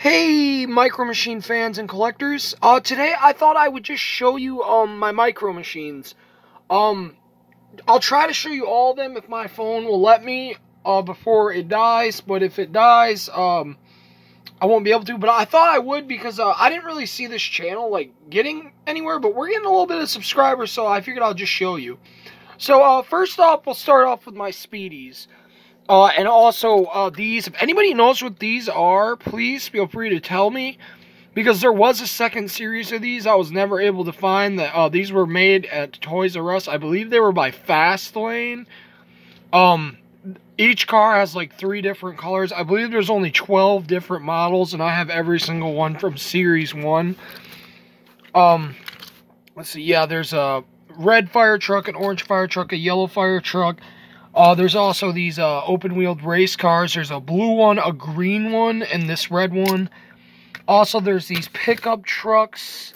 Hey, Micro Machine fans and collectors. Today I thought I would just show you my Micro Machines. I'll try to show you all of them if my phone will let me before it dies. But if it dies, I won't be able to. But I thought I would because I didn't really see this channel like getting anywhere. But we're getting a little bit of subscribers, so I figured I'll just show you. So first off, we'll start off with my Speedies. And also, these, if anybody knows what these are, please feel free to tell me, because there was a second series of these I was never able to find. That these were made at Toys R Us. I believe they were by Fastlane. Each car has like 3 different colors. I believe there's only 12 different models, and I have every single one from Series 1. Let's see, yeah, there's a red fire truck, an orange fire truck, a yellow fire truck. There's also these open-wheeled race cars. There's a blue one, a green one, and this red one. Also, there's these pickup trucks.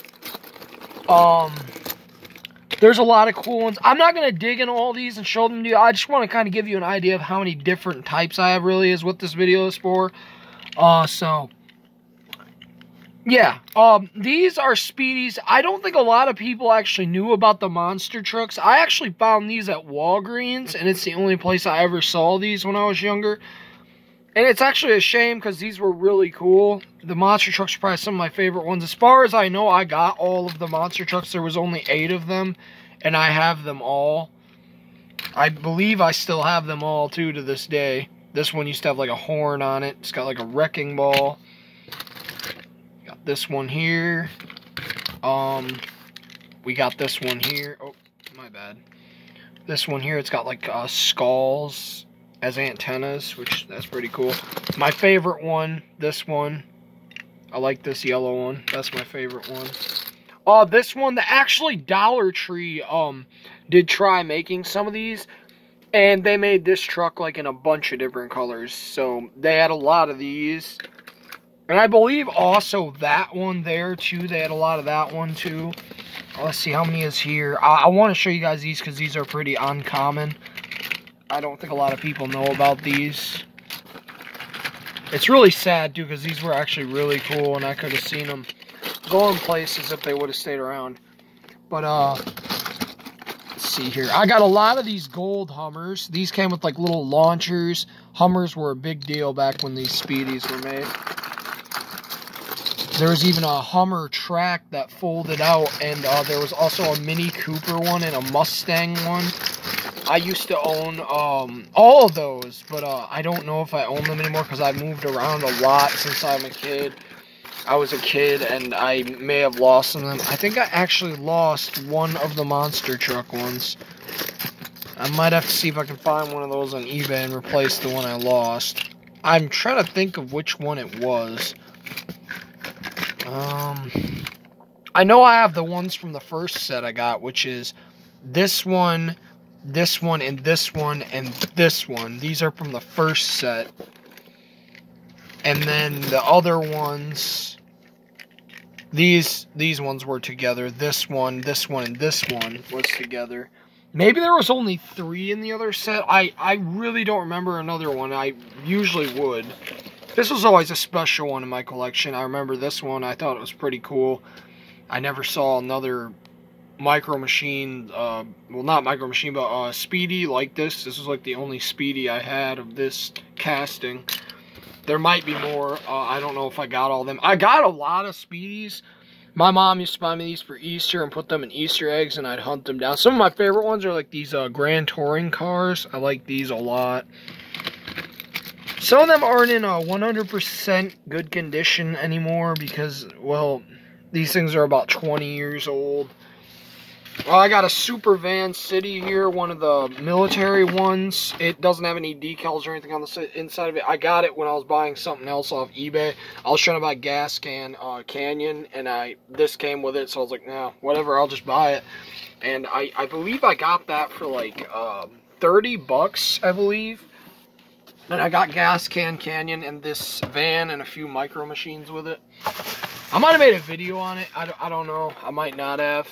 There's a lot of cool ones. I'm not going to dig into all these and show them to you. I just want to kind of give you an idea of how many different types I have, really, is what this video is for. Yeah, these are Speedies. I don't think a lot of people actually knew about the monster trucks. I actually found these at Walgreens, and it's the only place I ever saw these when I was younger. And it's actually a shame, because these were really cool. The monster trucks are probably some of my favorite ones. As far as I know, I got all of the monster trucks. There was only 8 of them, and I have them all. I believe I still have them all, too, to this day. This one used to have, like, a horn on it. It's got, like, a wrecking ball. This one here. We got this one here. Oh, my bad. This one here, it's got like skulls as antennas, which that's pretty cool. My favorite one, this one. I like this yellow one. That's my favorite one. This one, actually Dollar Tree did try making some of these, and they made this truck like in a bunch of different colors. So they had a lot of these. And I believe also that one there, too. They had a lot of that one, too. Let's see how many is here. I want to show you guys these because these are pretty uncommon. I don't think a lot of people know about these. It's really sad, too, because these were actually really cool, and I could have seen them going places if they would have stayed around. But, let's see here. I got a lot of these gold Hummers. These came with, like, little launchers. Hummers were a big deal back when these Speedies were made. There was even a Hummer track that folded out, and there was also a Mini Cooper one and a Mustang one. I used to own all of those, but I don't know if I own them anymore because I moved around a lot since I'm a kid. I was a kid, and I may have lost them. I think I actually lost one of the monster truck ones. I might have to see if I can find one of those on eBay and replace the one I lost. I'm trying to think of which one it was. I know I have the ones from the first set I got, which is this one, and this one, and this one. These are from the first set. And then the other ones, these ones were together. This one, and this one was together. Maybe there was only 3 in the other set. I really don't remember another one. I usually would. This was always a special one in my collection. I remember this one. I thought it was pretty cool. I never saw another Micro Machine, well, not Micro Machine, but Speedy like this. This was like the only Speedy I had of this casting. There might be more. I don't know if I got all of them. I got a lot of Speedies. My mom used to buy me these for Easter and put them in Easter eggs, and I'd hunt them down. Some of my favorite ones are like these Grand Touring cars. I like these a lot. Some of them aren't in a 100% good condition anymore because, well, these things are about 20 years old. Well, I got a Super Van City here, one of the military ones. It doesn't have any decals or anything on the inside of it. I got it when I was buying something else off eBay. I was trying to buy Gas Can Canyon, and this came with it, so I was like, nah, whatever, I'll just buy it. And I believe I got that for like 30 bucks, I believe. And I got Gas Can Canyon and this van and a few Micro Machines with it. I might have made a video on it. I don't know. I might not have.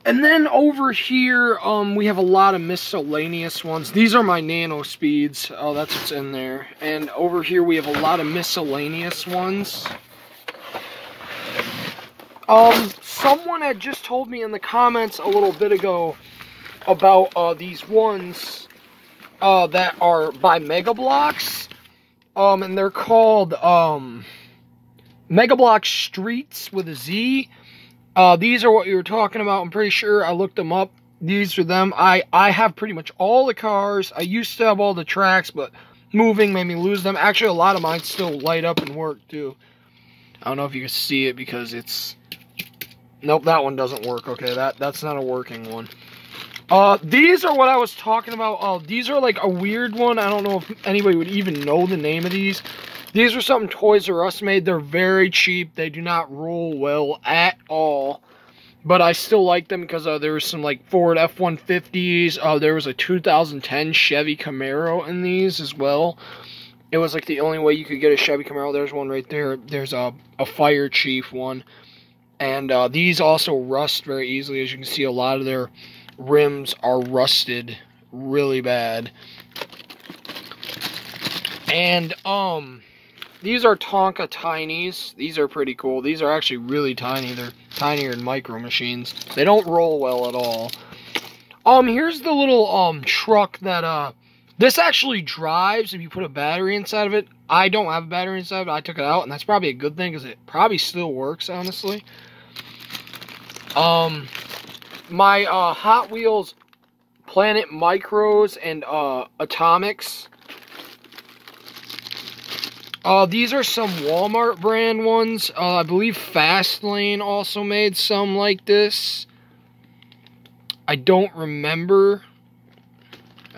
And then over here, we have a lot of miscellaneous ones. These are my nano speeds. Oh, that's what's in there. And over here, we have a lot of miscellaneous ones. Someone had just told me in the comments a little bit ago about these ones that are by Mega Bloks. And they're called Mega Bloks Streets with a Z. These are what you were talking about. I'm pretty sure I looked them up. These are them. I have pretty much all the cars. I used to have all the tracks, but moving made me lose them. Actually, a lot of mine still light up and work, too. I don't know if you can see it because it's... Nope, that one doesn't work. Okay, that's not a working one. These are what I was talking about. These are like a weird one. I don't know if anybody would even know the name of these. These are something Toys R Us made. They're very cheap. They do not roll well at all. But I still like them because there was some like Ford F-150s. There was a 2010 Chevy Camaro in these as well. It was like the only way you could get a Chevy Camaro. There's one right there. There's a Fire Chief one. And these also rust very easily. As you can see, a lot of their rims are rusted really bad. And these are Tonka Tinies. These are pretty cool. These are actually really tiny. They're tinier than Micro Machines. They don't roll well at all. Here's the little truck that this actually drives if you put a battery inside of it. I don't have a battery inside of it. I took it out, and that's probably a good thing because it probably still works, honestly. My Hot Wheels Planet Micros and Atomics. These are some Walmart brand ones. I believe Fastlane also made some like this. I don't remember.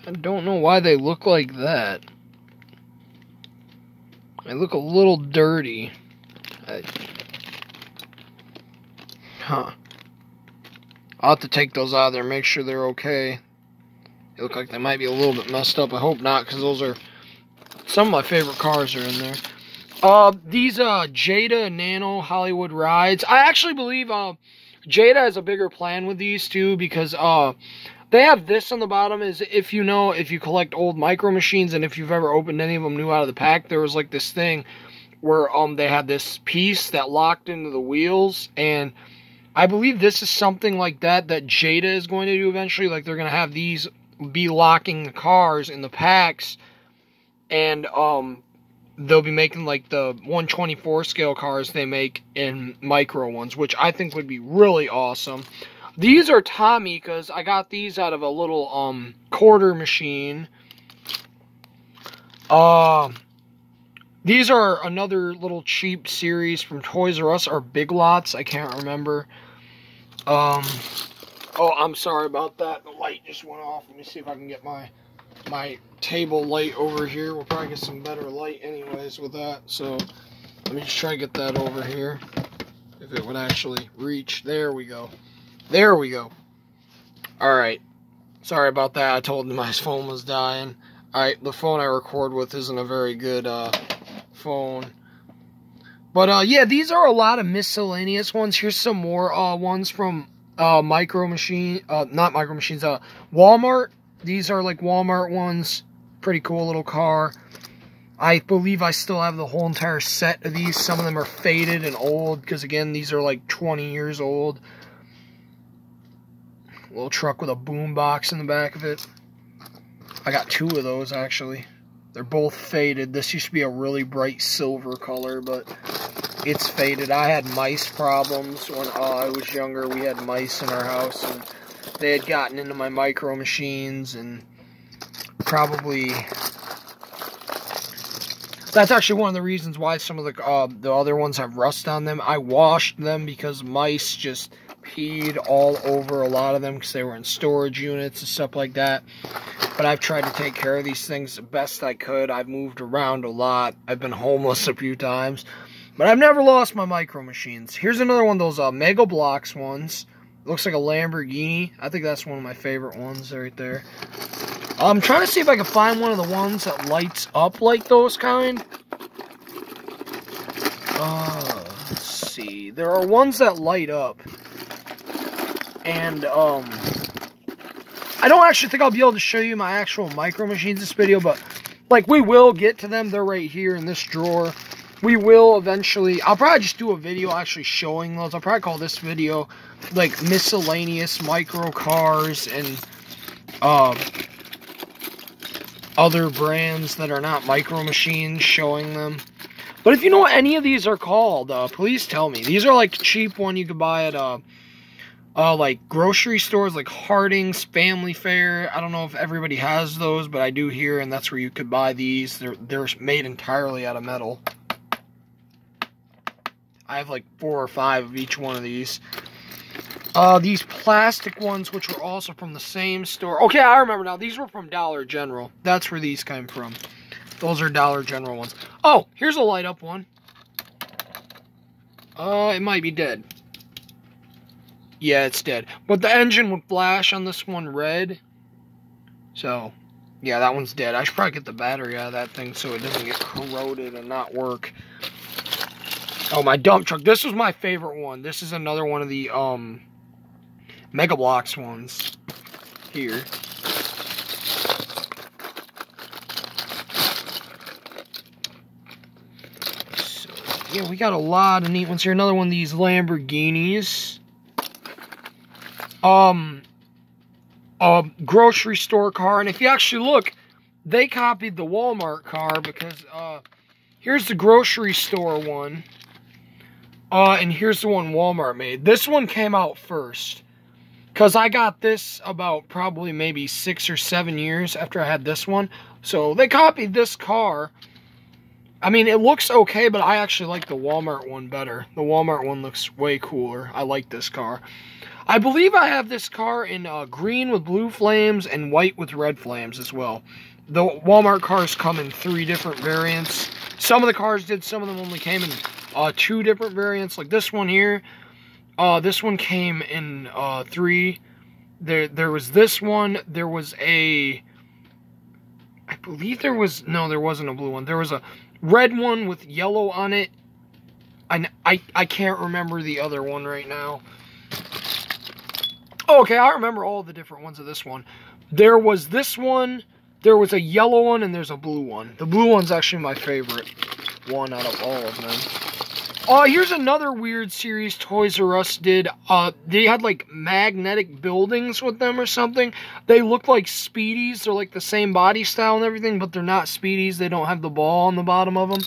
I don't know why they look like that. They look a little dirty. I'll have to take those out of there, make sure they're okay. They look like they might be a little bit messed up. I hope not, because those are... Some of my favorite cars are in there. These Jada Nano Hollywood Rides. I actually believe Jada has a bigger plan with these too, because they have this on the bottom. Is if you collect old Micro Machines, and if you've ever opened any of them new out of the pack, there was like this thing where they had this piece that locked into the wheels, and I believe this is something like that Jada is going to do eventually. Like they're going to have these be locking the cars in the packs. And they'll be making like the 1/24 scale cars they make in micro ones, which I think would be really awesome. These are Tomikas. I got these out of a little quarter machine. These are another little cheap series from Toys R Us or Big Lots. I can't remember. Oh, I'm sorry about that. The light just went off. Let me see if I can get my table light over here. We'll probably get some better light anyways with that. So let me just try to get that over here. If it would actually reach. There we go. There we go. Alright. Sorry about that. I told him my phone was dying. Alright, the phone I record with isn't a very good phone. But yeah, these are a lot of miscellaneous ones. Here's some more ones from Micro Machine, not Micro Machines, Walmart. These are like Walmart ones. Pretty cool little car. I believe I still have the whole entire set of these. Some of them are faded and old because, again, these are like 20 years old. Little truck with a boom box in the back of it. I got two of those, actually. They're both faded. This used to be a really bright silver color, but it's faded. I had mice problems when I was younger. We had mice in our house, and they had gotten into my Micro Machines, and probably that's actually one of the reasons why some of the other ones have rust on them. I washed them because mice just peed all over a lot of them because they were in storage units and stuff like that. But I've tried to take care of these things the best I could. I've moved around a lot. I've been homeless a few times, but I've never lost my Micro Machines. Here's another one of those Mega Bloks ones. Looks like a Lamborghini. I think that's one of my favorite ones right there. I'm trying to see if I can find one of the ones that lights up like those kind. Let's see. There are ones that light up. And, I don't actually think I'll be able to show you my actual micro machines this video, but, like, we will get to them. They're right here in this drawer. We will eventually, I'll probably just do a video actually showing those. I'll probably call this video, like, miscellaneous micro cars and, other brands that are not micro machines, showing them. But if you know what any of these are called, please tell me. These are, like, cheap one you could buy at, like, grocery stores, like Harding's, Family Fare. I don't know if everybody has those, but I do here, and that's where you could buy these. They're made entirely out of metal. I have like 4 or 5 of each one of these. These plastic ones, which were also from the same store. Okay, I remember now. These were from Dollar General. That's where these came from. Those are Dollar General ones. Oh, here's a light up one. It might be dead. Yeah, it's dead. But the engine would flash on this one red. So, yeah, that one's dead. I should probably get the battery out of that thing so it doesn't get corroded and not work. Oh, my dump truck. This was my favorite one. This is another one of the, Mega Bloks ones. Here. So, yeah, we got a lot of neat ones here. Another one of these Lamborghinis. Grocery store car. And if you actually look, they copied the Walmart car because, here's the grocery store one. And here's the one Walmart made. This one came out first. Because I got this about probably maybe 6 or 7 years after I had this one. So they copied this car. I mean, it looks okay, but I actually like the Walmart one better. The Walmart one looks way cooler. I like this car. I believe I have this car in green with blue flames and white with red flames as well. The Walmart cars come in 3 different variants. Some of the cars did. Some of them only came in 2 different variants. Like this one here. This one came in 3. There was this one. There was a... I believe there was... No, there wasn't a blue one. There was a red one with yellow on it. I can't remember the other one right now. Oh, okay, I remember all the different ones of this one. There was this one, there was a yellow one, and there's a blue one. The blue one's actually my favorite one out of all of them. Here's another weird series Toys R Us did. They had, like, magnetic buildings with them or something. They look like Speedies. They're, like, the same body style and everything, but they're not Speedies. They don't have the ball on the bottom of them.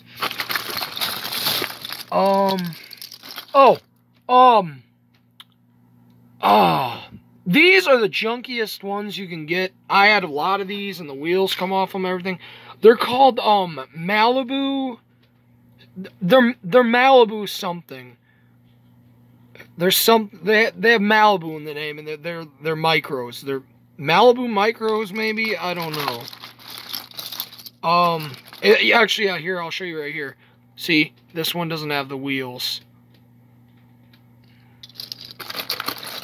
These are the junkiest ones you can get. I had a lot of these, and the wheels come off them and everything. They're called, Malibu... They're Malibu something. There's some they have Malibu in the name, and they're micros. They're Malibu micros, maybe, I don't know. Actually, yeah, here I'll show you right here. See, this one doesn't have the wheels.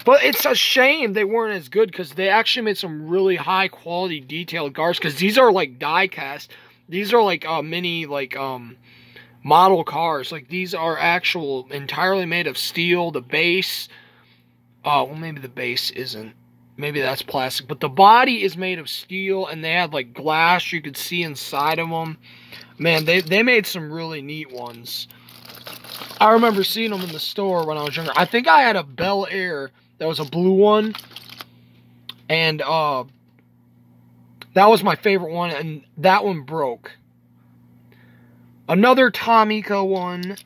But it's a shame they weren't as good because they actually made some really high quality detailed cars. Because these are like die cast. These are like mini like model cars. Like, these are actual, entirely made of steel. The base, well, maybe the base isn't. Maybe that's plastic. But the body is made of steel, and they had, like, glass you could see inside of them. Man, they made some really neat ones. I remember seeing them in the store when I was younger. I think I had a Bel Air that was a blue one. And, that was my favorite one, and that one broke. Another Tomica one.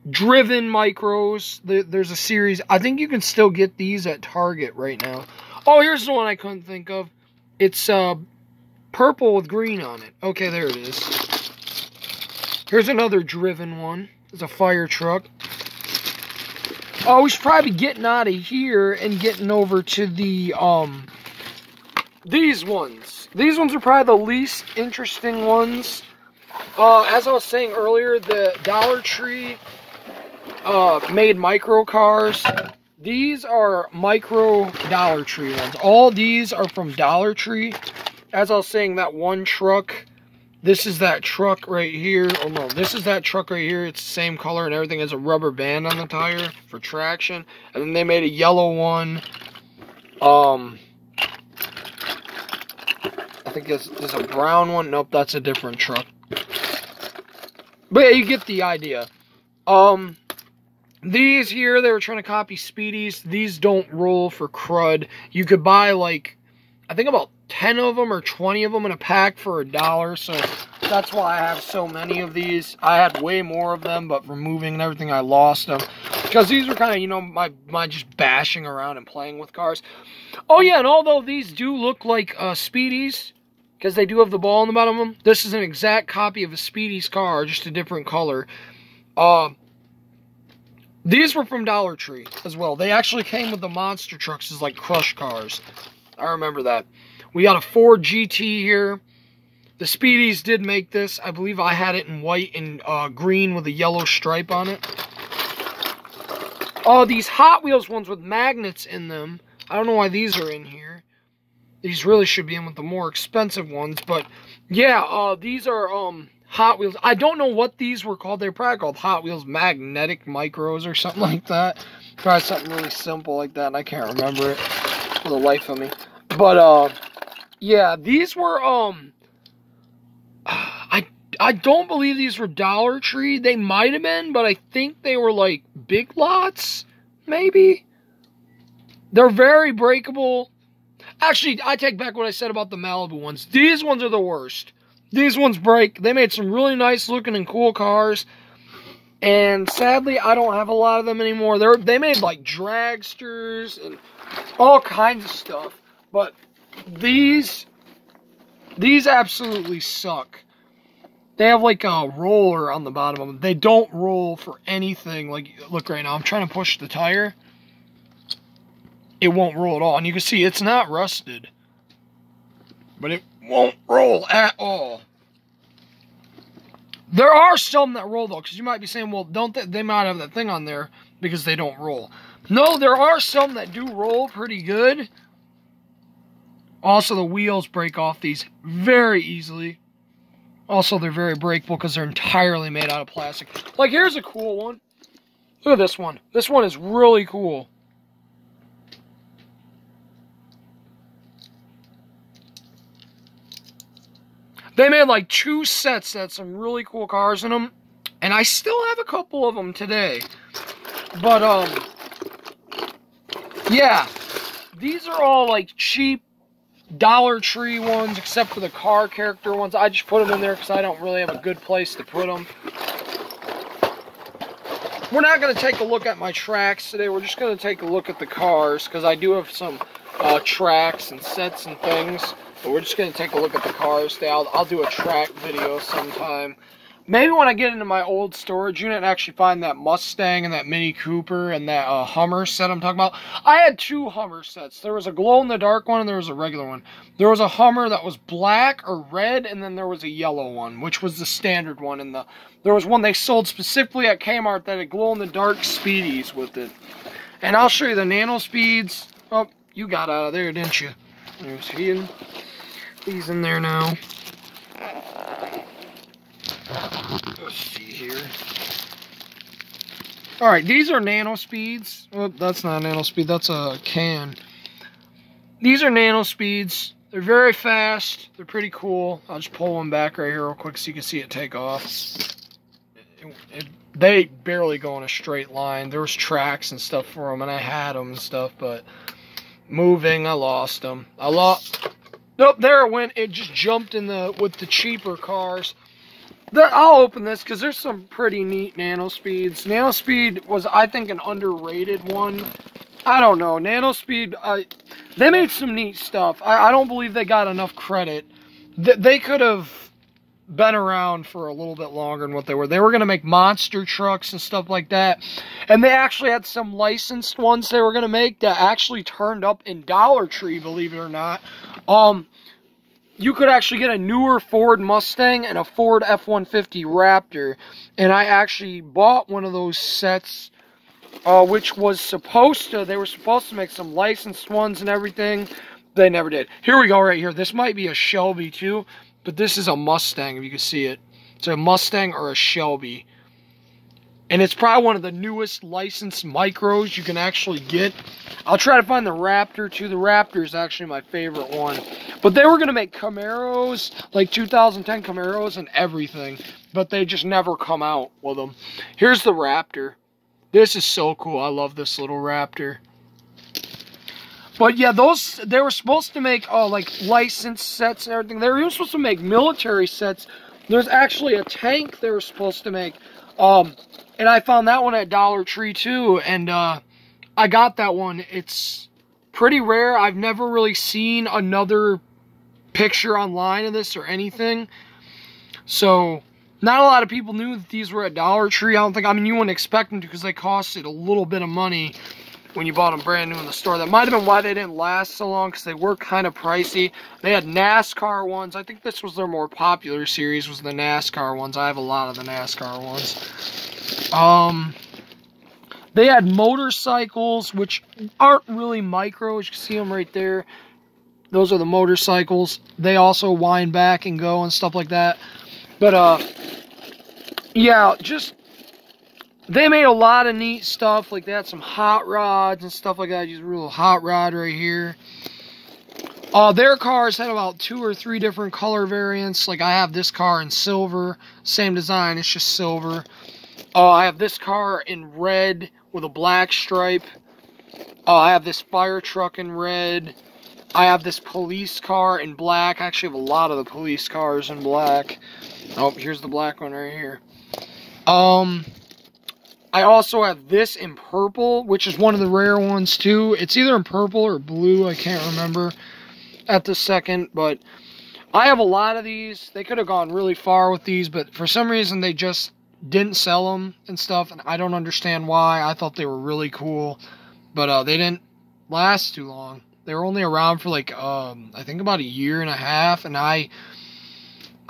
Driven micros. There's a series. I think you can still get these at Target right now. Oh, here's the one I couldn't think of. It's purple with green on it. Okay, there it is. Here's another driven one. It's a fire truck. Oh, we should probably be getting out of here and getting over to the these ones. These ones are probably the least interesting ones. As I was saying earlier, the Dollar Tree made micro cars. These are micro Dollar Tree ones. All these are from Dollar Tree. As I was saying, that one truck This is that truck right here. Oh no, this is that truck right here. It's the same color and everything. Has a rubber band on the tire for traction. And then they made a yellow one. I think there's a brown one. Nope, that's a different truck. But yeah, you get the idea. These here, they were trying to copy Speedies. These don't roll for crud. You could buy like, I think about 10 of them or 20 of them in a pack for $1. So that's why I have so many of these. I had way more of them, but from moving and everything, I lost them. Because these were kind of, you know, my just bashing around and playing with cars. Oh yeah, and although these do look like Speedies, because they do have the ball on the bottom of them, this is an exact copy of a Speedies car, just a different color. These were from Dollar Tree as well. They actually came with the monster trucks as like crush cars. I remember that. We got a Ford GT here. The Speedies did make this. I believe I had it in white and green with a yellow stripe on it. These Hot Wheels ones with magnets in them. I don't know why these are in here. These really should be in with the more expensive ones. But yeah, these are Hot Wheels. I don't know what these were called. They're probably called Hot Wheels Magnetic Micros or something like that. Probably something really simple like that, and I can't remember it for the life of me. But yeah, these were I don't believe these were Dollar Tree. They might have been, but I think they were like Big Lots, maybe. They're very breakable. Actually, I take back what I said about the Malibu ones. These ones are the worst. These ones break. They made some really nice looking and cool cars. And sadly, I don't have a lot of them anymore. They made like dragsters and all kinds of stuff. But these absolutely suck. They have like a roller on the bottom of them. They don't roll for anything. Like, look right now, I'm trying to push the tire. It won't roll at all. And you can see it's not rusted. But it won't roll at all. There are some that roll though, because you might be saying, well, don't they might have that thing on there because they don't roll. No, there are some that do roll pretty good. Also, the wheels break off these very easily. Also, they're very breakable because they're entirely made out of plastic. Like, here's a cool one. Look at this one. This one is really cool. They made like 2 sets that had some really cool cars in them. And I still have a couple of them today. But, yeah. These are all like cheap Dollar Tree ones, except for the car character ones. I just put them in there because I don't really have a good place to put them. We're not going to take a look at my tracks today. We're just going to take a look at the cars because I do have some tracks and sets and things. But we're just going to take a look at the cars today. I'll do a track video sometime. Maybe when I get into my old storage unit and actually find that Mustang and that Mini Cooper and that Hummer set I'm talking about. I had 2 Hummer sets. There was a glow-in-the-dark one and there was a regular one. There was a Hummer that was black or red, and then there was a yellow one, which was the standard one. And there was one they sold specifically at Kmart that had glow-in-the-dark Speedies with it. And I'll show you the nano speeds. Oh, you got out of there, didn't you? There's he's in there now. Let's see here. Alright, these are nano speeds. Oh, that's not a nano speed, that's a can. These are nano speeds. They're very fast. They're pretty cool. I'll just pull one back right here real quick so you can see it take off. They barely go in a straight line. There was tracks and stuff for them, and I had them and stuff, but moving, I lost them. Nope, there it went. It just jumped in with the cheaper cars. I'll open this because there's some pretty neat nano speeds. Nano speed was, I think, an underrated one. I don't know. Nano speed, they made some neat stuff. I don't believe they got enough credit. They could have been around for a little bit longer than what they were. They were going to make monster trucks and stuff like that. And they actually had some licensed ones they were going to make that actually turned up in Dollar Tree, believe it or not. You could actually get a newer Ford Mustang and a Ford F-150 Raptor. And I actually bought one of those sets, which was they were supposed to make some licensed ones and everything. They never did. Here we go right here. This might be a Shelby too. but this is a Mustang, if you can see it. It's a Mustang or a Shelby. And it's probably one of the newest licensed micros you can actually get. I'll try to find the Raptor too. The Raptor is actually my favorite one. But they were going to make Camaros, like 2010 Camaros and everything. But they just never come out with them. Here's the Raptor. This is so cool. I love this little Raptor. But yeah, they were supposed to make like licensed sets and everything. They were even supposed to make military sets. There's actually a tank they were supposed to make. And I found that one at Dollar Tree too, and I got that one. It's pretty rare. I've never really seen another picture online of this or anything. So, not a lot of people knew that these were at Dollar Tree. I mean, you wouldn't expect them to because they costed a little bit of money when you bought them brand new in the store. That might have been why they didn't last so long, because they were kind of pricey. They had NASCAR ones. I think this was their more popular series, was the NASCAR ones. I have a lot of the NASCAR ones. They had motorcycles, which aren't really micros. You can see them right there. Those are the motorcycles. They also wind back and go and stuff like that. But, yeah, just, they made a lot of neat stuff. Like, they had some hot rods and stuff like that. Just a real hot rod right here. Their cars had about 2 or 3 different color variants. Like, I have this car in silver. Same design, it's just silver. I have this car in red with a black stripe. I have this fire truck in red. I have this police car in black. I actually have a lot of the police cars in black. Oh, here's the black one right here. I also have this in purple, which is one of the rare ones too. It's either in purple or blue. I can't remember at the second, but I have a lot of these. They could have gone really far with these, but for some reason they just didn't sell them and stuff, and I don't understand why. I thought they were really cool, but they didn't last too long. They were only around for like I think about a year and a half, and I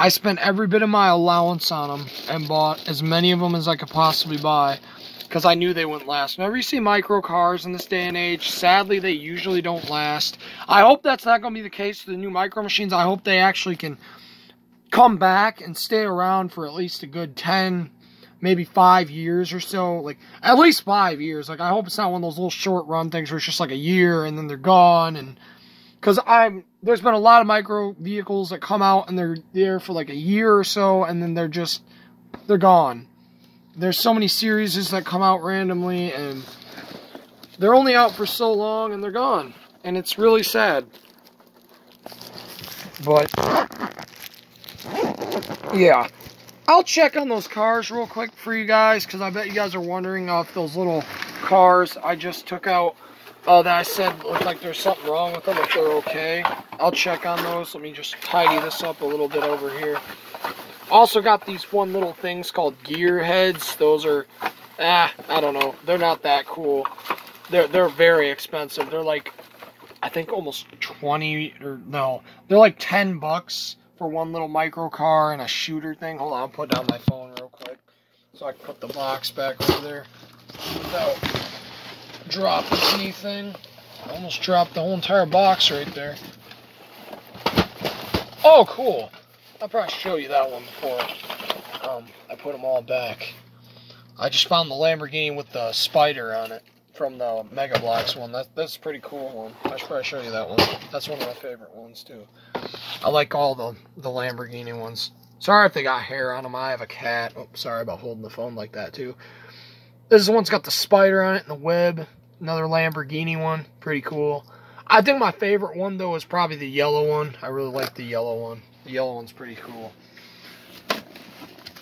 spent every bit of my allowance on them and bought as many of them as I could possibly buy, because I knew they wouldn't last. Whenever you see micro cars in this day and age, sadly they usually don't last. I hope that's not going to be the case with the new micro machines. I hope they actually can come back and stay around for at least a good 10, maybe 5 years or so. Like, at least 5 years. Like, I hope it's not one of those little short run things where it's just like a year and then they're gone. And because there's been a lot of micro vehicles that come out and they're there for like a year or so, and then they're gone. There's so many series that come out randomly, and they're only out for so long and they're gone. And it's really sad. But yeah, I'll check on those cars real quick for you guys, because I bet you guys are wondering if those little cars I just took out that I said look like there's something wrong with them, if they're okay. I'll check on those. Let me just tidy this up a little bit over here. Also got these fun little things called gear heads. Those are, I don't know. They're not that cool. They're very expensive. They're like, I think almost 20, or no, they're like $10 for one little micro car and a shooter thing. Hold on, I'll put down my phone real quick so I can put the box back over there without dropping anything. I almost dropped the whole entire box right there. Oh, cool. I'll probably show you that one before I put them all back. I just found the Lamborghini with the spider on it from the Mega Bloks one. That's a pretty cool one. I should probably show you that one. That's one of my favorite ones too. I like all the Lamborghini ones. Sorry if they got hair on them. I have a cat. Oh, sorry about holding the phone like that too. This one's got the spider on it and the web. Another Lamborghini one. Pretty cool. I think my favorite one though is probably the yellow one. I really like the yellow one. The yellow one's pretty cool.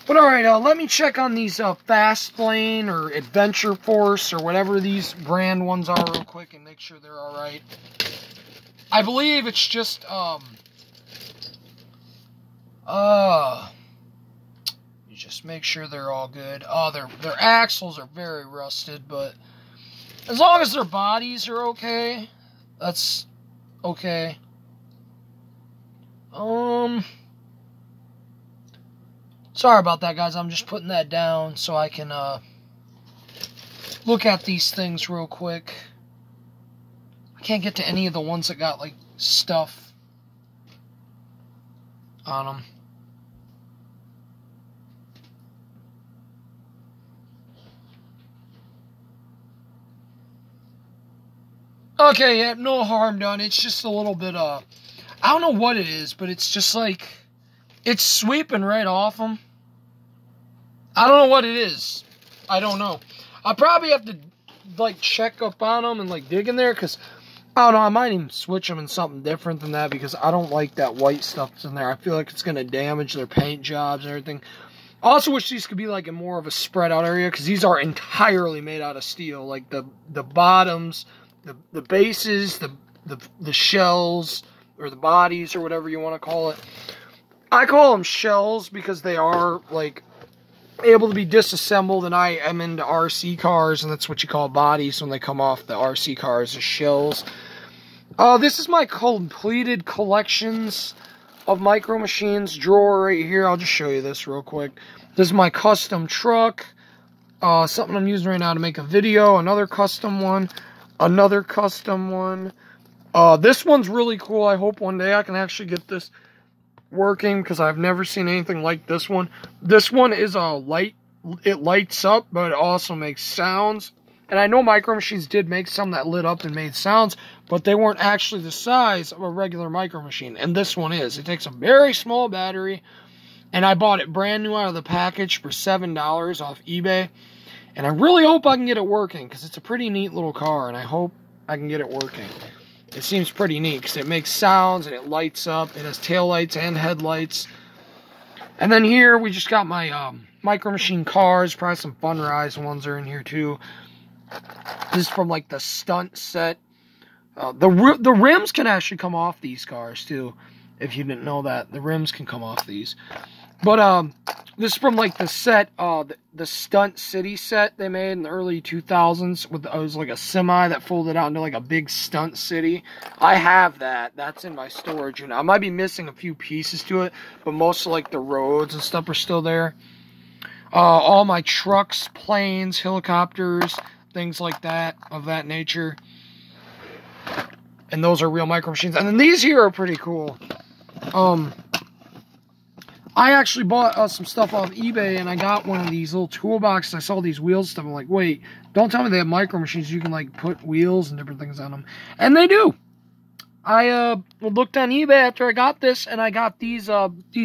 But alright, let me check on these Fast Lane or Adventure Force or whatever these brand ones are real quick and make sure they're alright. I believe it's just, you just make sure they're all good. Oh, their axles are very rusted, but as long as their bodies are okay, that's okay. Sorry about that, guys. I'm just putting that down so I can, look at these things real quick. I can't get to any of the ones that got, like, stuff. on them. Okay, yeah, no harm done. It's just a little bit, I don't know what it is, but it's just like, it's sweeping right off them. I don't know what it is. I don't know. I probably have to, like, check up on them and, like, dig in there, because, I don't know, I might even switch them in something different than that, because I don't like that white stuff that's in there. I feel like it's going to damage their paint jobs and everything. I also wish these could be, like, in more of a spread out area, because these are entirely made out of steel. Like, the bottoms, the bases, the shells, or the bodies, or whatever you want to call it. I call them shells because they are, like, able to be disassembled, and I am into RC cars, and that's what you call bodies when they come off the RC cars, the shells. This is my completed collections of Micro Machines drawer right here. I'll just show you this real quick. This is my custom truck, something I'm using right now to make a video, another custom one, another custom one. This one's really cool. I hope one day I can actually get this working, because I've never seen anything like this one. This one is a light, it lights up, but it also makes sounds. And I know Micro Machines did make some that lit up and made sounds, but they weren't actually the size of a regular Micro Machine. And this one is. It takes a very small battery, and I bought it brand new out of the package for $7 off eBay. And I really hope I can get it working, because it's a pretty neat little car, and I hope I can get it working. It seems pretty neat, because it makes sounds, and it lights up. It has taillights and headlights. And then here, we just got my Micro Machine cars. Probably some Fun Rise ones are in here, too. This is from, like, the stunt set. The rims can actually come off these cars, too. If you didn't know that. The rims can come off these. But, this is from, like, the set, the Stunt City set they made in the early 2000s. It was, like, a semi that folded out into, like, a big Stunt City. I have that. That's in my storage unit. I might be missing a few pieces to it, but most of, like, the roads and stuff are still there. All my trucks, planes, helicopters, things like that, of that nature. And those are real Micro Machines. And then these here are pretty cool. I actually bought some stuff off eBay, and I got one of these little toolboxes. I saw these wheels stuff. I'm like, wait, don't tell me they have Micro Machines. You can, like, put wheels and different things on them. And they do. I looked on eBay after I got this, and I got these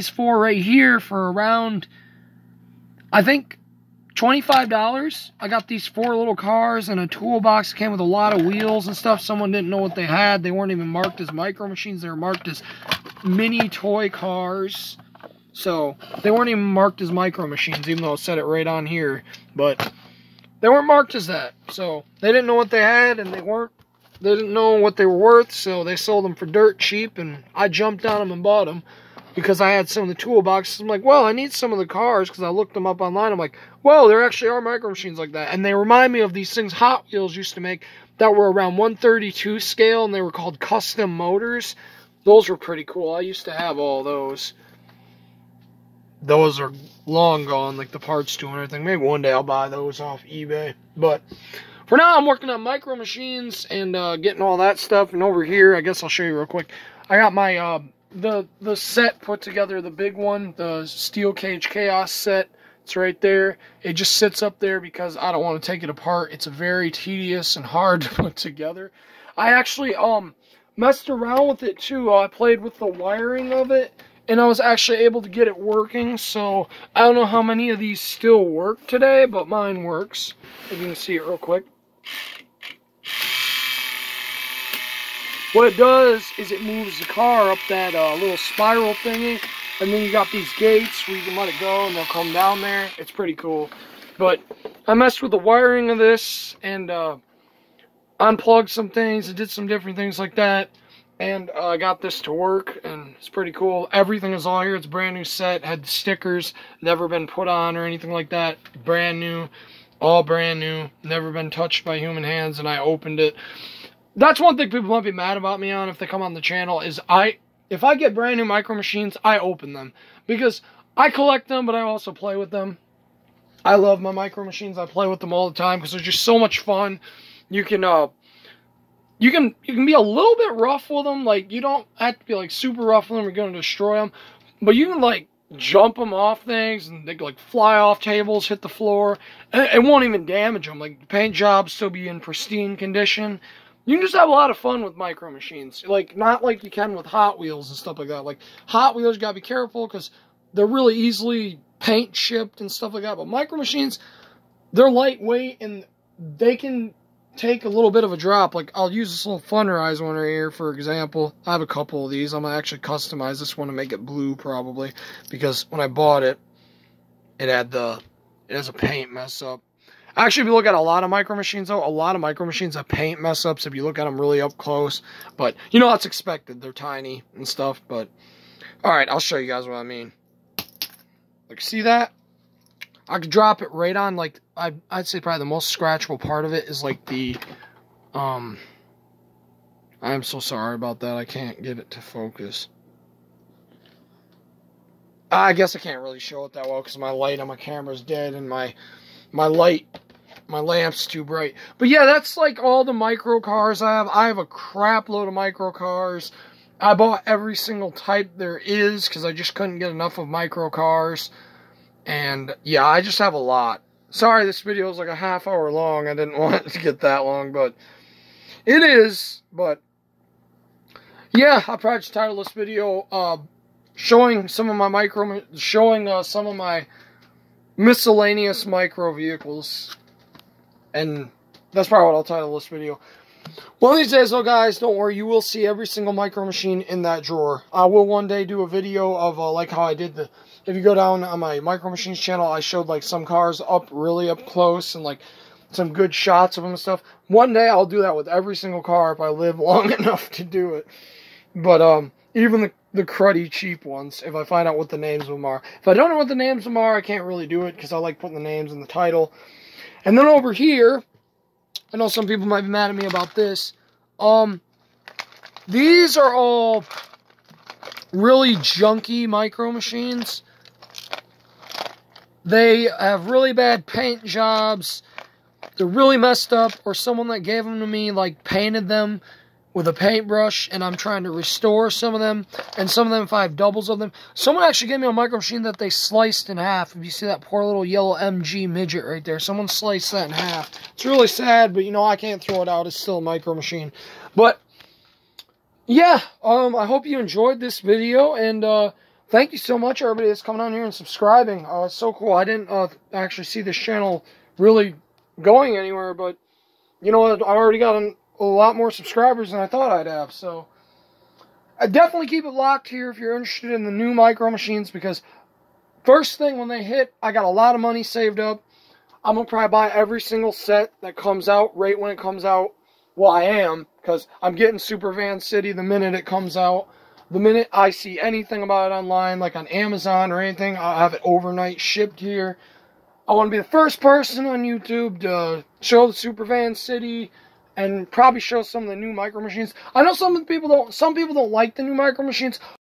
four right here for around, I think, $25. I got these four little cars and a toolbox. It came with a lot of wheels and stuff. Someone didn't know what they had. They weren't even marked as Micro Machines. They were marked as mini toy cars. So, they weren't even marked as Micro Machines, even though it said it right on here. But, they weren't marked as that. So, they didn't know what they had, and they didn't know what they were worth, so they sold them for dirt cheap, and I jumped on them and bought them, because I had some of the toolboxes. I'm like, well, I need some of the cars, because I looked them up online. I'm like, well, there actually are Micro Machines like that. And they remind me of these things Hot Wheels used to make that were around 1/32 scale, and they were called custom motors. Those were pretty cool. I used to have all those. Those are long gone, like the parts to and everything. Maybe one day I'll buy those off eBay. But for now, I'm working on Micro Machines and getting all that stuff. And over here, I guess I'll show you real quick. I got my the set put together, the big one, the Steel Cage Chaos set. It's right there. It just sits up there because I don't want to take it apart. It's very tedious and hard to put together. I actually messed around with it too. I played with the wiring of it, and I was actually able to get it working. So I don't know how many of these still work today, but mine works. If you can see it real quick. What it does is it moves the car up that little spiral thingy, and then you got these gates where you can let it go and they'll come down there. It's pretty cool. But I messed with the wiring of this and unplugged some things and did some different things like that. And I got this to work, and it's pretty cool. Everything is all here. It's a brand new set. Had stickers, never been put on or anything like that. Brand new, all brand new, never been touched by human hands, and I opened it. That's one thing people might be mad about me on if they come on the channel, is if I get brand new Micro Machines, I open them. Because I collect them, but I also play with them. I love my Micro Machines. I play with them all the time because they're just so much fun. You can be a little bit rough with them. Like, you don't have to be like super rough with them. You're going to destroy them. But you can, like, jump them off things, and they, like, fly off tables, hit the floor. It won't even damage them. Like, the paint jobs still be in pristine condition. You can just have a lot of fun with Micro Machines. Like, not like you can with Hot Wheels and stuff like that. Like, Hot Wheels, you gotta be careful, because they're really easily paint chipped and stuff like that. But Micro Machines, they're lightweight, and they can take a little bit of a drop. Like, I'll use this little Funrise one right here, for example. I have a couple of these. I'm going to actually customize this one to make it blue, probably. Because when I bought it, it has a paint mess up. Actually, if you look at a lot of Micro Machines, though, a lot of Micro Machines have paint mess ups if you look at them really up close. But, you know, that's expected. They're tiny and stuff. But, alright, I'll show you guys what I mean. Like, see that? I could drop it right on, like, I'd say probably the most scratchable part of it is, like, the, I'm so sorry about that. I can't get it to focus. I guess I can't really show it that well because my light on my camera's dead and my lamp's too bright. But yeah, that's, like, all the micro cars I have. I have a crap load of micro cars. I bought every single type there is because I just couldn't get enough of micro cars. And, yeah, I just have a lot. Sorry, this video is like a half hour long. I didn't want it to get that long, but it is. But, yeah, I'll probably just title this video, showing some of my some of my miscellaneous micro vehicles. And that's probably what I'll title this video. One of these days, though, guys, don't worry. You will see every single Micro Machine in that drawer. I will one day do a video of, like, how I did the... If you go down on my Micro Machines channel, I showed, like, some cars really up close and, like, some good shots of them and stuff. One day, I'll do that with every single car if I live long enough to do it. But, even the cruddy, cheap ones, if I find out what the names of them are. If I don't know what the names of them are, I can't really do it because I like putting the names in the title. And then over here... I know some people might be mad at me about this. These are all really junky Micro Machines. They have really bad paint jobs. They're really messed up, or someone that gave them to me, like, painted them with a paintbrush, and I'm trying to restore some of them, and some of them, if I have doubles of them. Someone actually gave me a Micro Machine that they sliced in half. If you see that poor little yellow MG midget right there, someone sliced that in half. It's really sad, but, you know, I can't throw it out. It's still a Micro Machine. But, yeah, I hope you enjoyed this video, and, thank you so much, everybody that's coming on here and subscribing. It's so cool. I didn't, actually see this channel really going anywhere, but, you know what, I already got a lot more subscribers than I thought I'd have, so I definitely keep it locked here if you're interested in the new Micro Machines, because first thing when they hit, I got a lot of money saved up. I'm going to probably buy every single set that comes out right when it comes out. Well, I am, because I'm getting Super Van City the minute it comes out. The minute I see anything about it online, like on Amazon or anything, I'll have it overnight shipped here. I want to be the first person on YouTube to show the Super Van City and probably show some of the new Micro Machines. I know some people don't like the new Micro Machines.